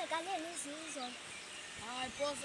egaleni izizwa. Hayi boss,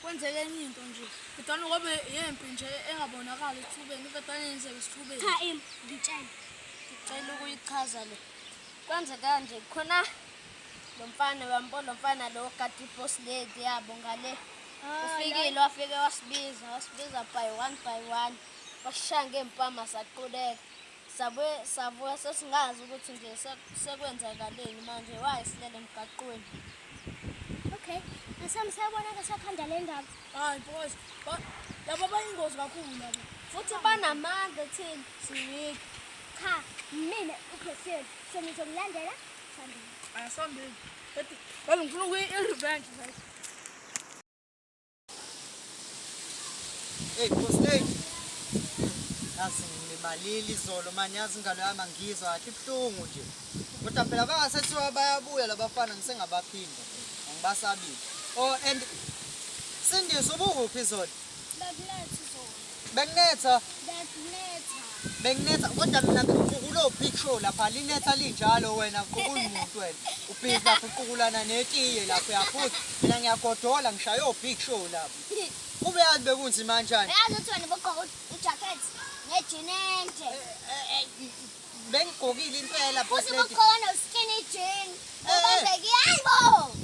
kwenzeke enye into nje. Ngidana ngobe yempi nje engabonakala ethubeni, ngidana nje besithubeni. Cha ngitshela. Ngicela ukuyichaza le. Kwenze kanje khona lo mfana wambona lo mfana lo kati boss lady yabo ngale. Ufikile wafike wasibiza by one. Washaya ngempama saquleka. Sabuya sesingazi ukuthi nje sekwenzakaleni manje wayesilele emgaqweni. Okay. Asamsabona ke sakhanda le ndaba. Hayi boss, laba bayingozi kakhulu laba. Futhi banamandla thina. Siwiki. Cha, mina ukhosini. Sengizokulandela phambili. Ayasambeni. Bese ngifuna ukuyi-revenge manje. Hey boss lady. Yazi ngimalili izolo manje yazi ingalo yami angizwa kahle ibhlungu nje. Kodwa phela bangasethiwa bayabuya labafana ngisengabaphinda. Angibasabile. Oh and Sindisi ubukuphi izolo? Bekunetha. Bekunetha kodwa mina ngikukulo picture lapha linetha linjalo wena kukumuntu wena. Ubhizi lapha uqukulana netiye lapha yafuthi mina ngiyagodola ngishaya opicture lapha. Kube yazi bekunzima kanjani? Yazi uthi wena bogqoka ujacket nejinente. Bengigqokile impela boss Futhi lady. bogqoka no-skinny jean. Ubazeki hayibo.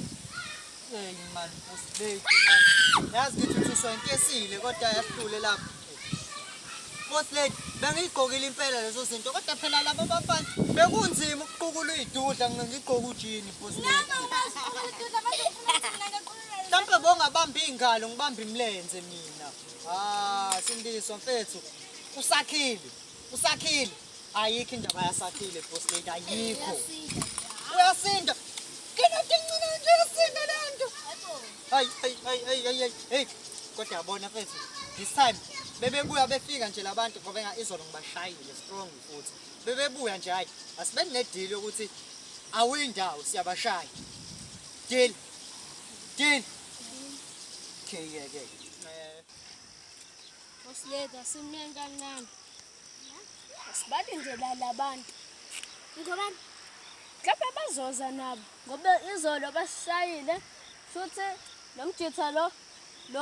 Hey man boss lady man. Yazi ngithi usoyinkesile kodwa yahlule lapha. Boss lady bengigqokile impela lezo zinto kodwa phela labo bafana bekunzima ukuqukula izidudla ngigqoka ujini boss lady. Mhlawumbe bongabamba ingalo ngibamba imlenze mina. Sindiswa mfethu. Usakhile. Ayikho indaba yasakhile boss lady ayikho. Uyasinda. Kinathi incane nje uyasinda lento. Hayi. Hey. Kodwa yabona mfethu. This time bebebuya befika nje labantu ngoba izolo ngibashayile strong futhi. Bebebuya nje hayi. Asibeni nedeal ukuthi awuyindawo siyabashaya. Deal. Okay. Boss lady asimnene kancane. Asibali nje labantu. Ngobani? Mhlawumbe bazoza nabo ngoba izolo basishayile futhi nomjitha lo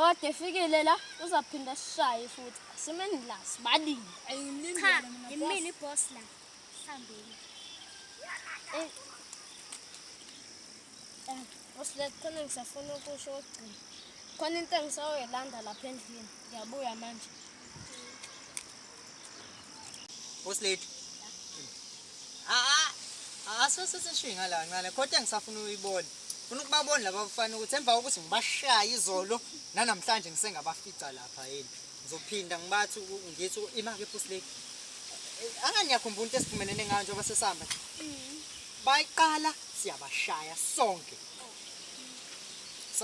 ade efikile la uzaphinda sishaye futhi asimeni la sibalini. Cha, Ayimlindele yimina mina iboss la. Sambeni. Boss lady khona ngisafuna ukusho ogcina. Khona into engisayoyilanda lapha endlini. Ngiyabuya manje. Boss lady. Asosisishinga la ngale kodwa ngisafuna uyibona. Ufuna ukubabona laba bafana ukuthi emva kokuthi ngibashaya izolo namhlanje ngisengabafica lapha yini. Ngizophinda ngibathi ngithi imake boss lady. Anganyakhumbula into esiphumelene ngayo njengoba sesihamba. Bayiqala siyabashaya sonke.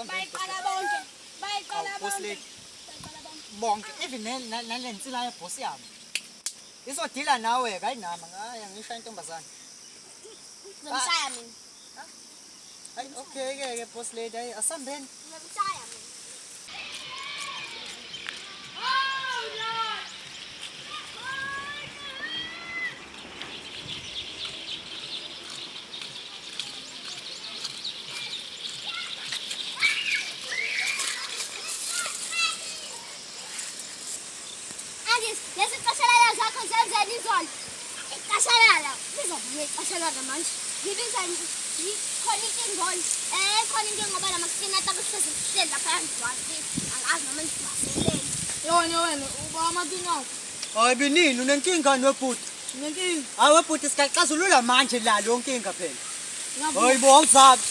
Bayiqala bonke. Boss lady. Bonke even nalensila yeboss yami. Izodila nawe kayinama ngaya ngishaya intombazana. Ngizomshaya mina. Hayi okay boss lady asambeni. Ngizomshaya mina. Lesi qashalala zakho zenzeni izolo. Iqashalala. Biza iqashalala manje. Ngibiza khona inkingoni. Khona into ngoba lamaskini atakuhlezi kuhleli lapha yangizwazi. Angazi noma ngizwaseleni. yona wena uba amadingakho. Hayi binini unenkinga nobhuti. Ngenkinga. Hayi webhuti sikaxazulula manje la lonkinga phela. Hayibo awuzabi.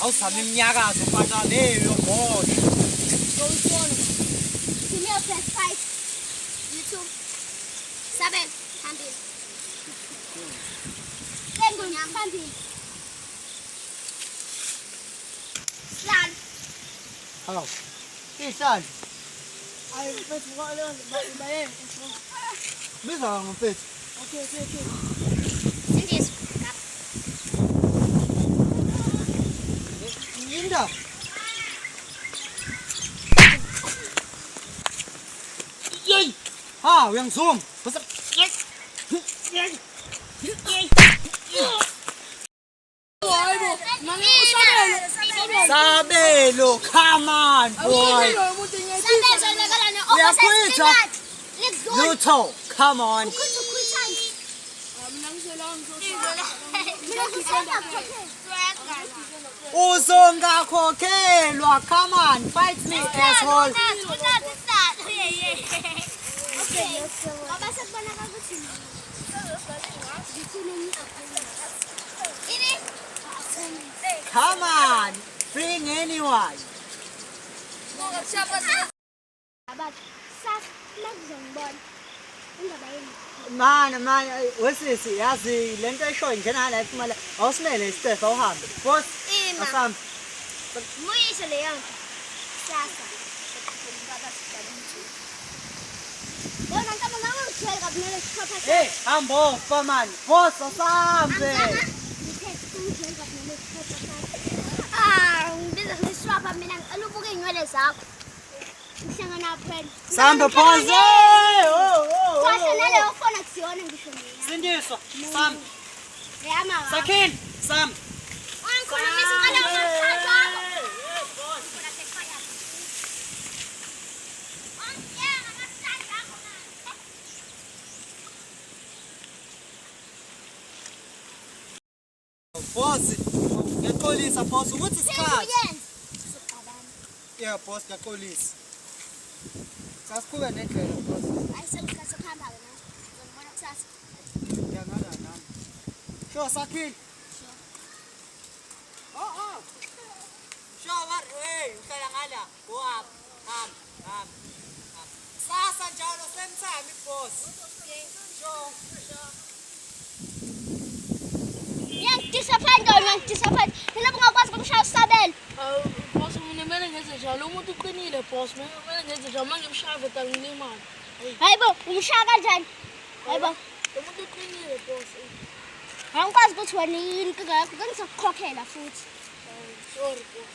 Awuzabi iminyakazo mfana leyo ngosho. Ngiyibona. Give me a plus 5. YouTube. 7. Phambili. Sengunyama phambili. Sihlalo. Hawu. Ihlalo. Hayi mfethu ngaleyo baye. Biza ngomfethu. Okay. Sindisi. Linda. Yey. Ha, uyangizuma. Bese. Yey. Hayibo. Sabelo, come on, boy. Uyakhwitha. Lutho, come on. Uzongakhokhelwa, come on, fight me, asshole. Come on, bring anyone. Man, wesisi yazi lento eshoyo njena la ifumana awusimele istefa uhambe. Boss, asam. Muyisho leyo nto. Sasa. Yona ntombi ngangijela kabinele sikhopha. Hey, hambo, man. Boss, asambe. Ngibiza ngiswapha mina alubuke inywele zakho. Ngihlangana phela. Sambe pause. Kwasha naleyo fona kusiyona ngisho mina. Sindiswa, Sam. Yama. Sakin, Sam. Angikhulumisa ngale ngomthatha wakho. Boss, ngiyaxolisa boss ukuthi isikhathi. Yeah, boss, ngiyaxolisa. Sasiqhubeka nendlela boss. Ayisesikhathi sokuhamba-ke na. Ngizonibona kusasa. Ngiyangala nami. Sure, Sakin. Oh. Sure, what? Hey, uhlala ngala. Go up. Ham. Sasa njalo same time, boss. Okay. Sure. Ngiyangidisappoint. Nina bungakwazi ukumshaya uSabelo. Boss, mina kumele ngenze njalo. Umuntu uqinile, boss. Mina kumele ngenze njalo. Uma ngimshaya veta ngilimala. Hayibo, umshaya kanjani? Hayibo. Umuntu uqinile, boss. Angikwazi ukuthi wena inkinga yakho ngizokukhokhela futhi. Sorry, boss.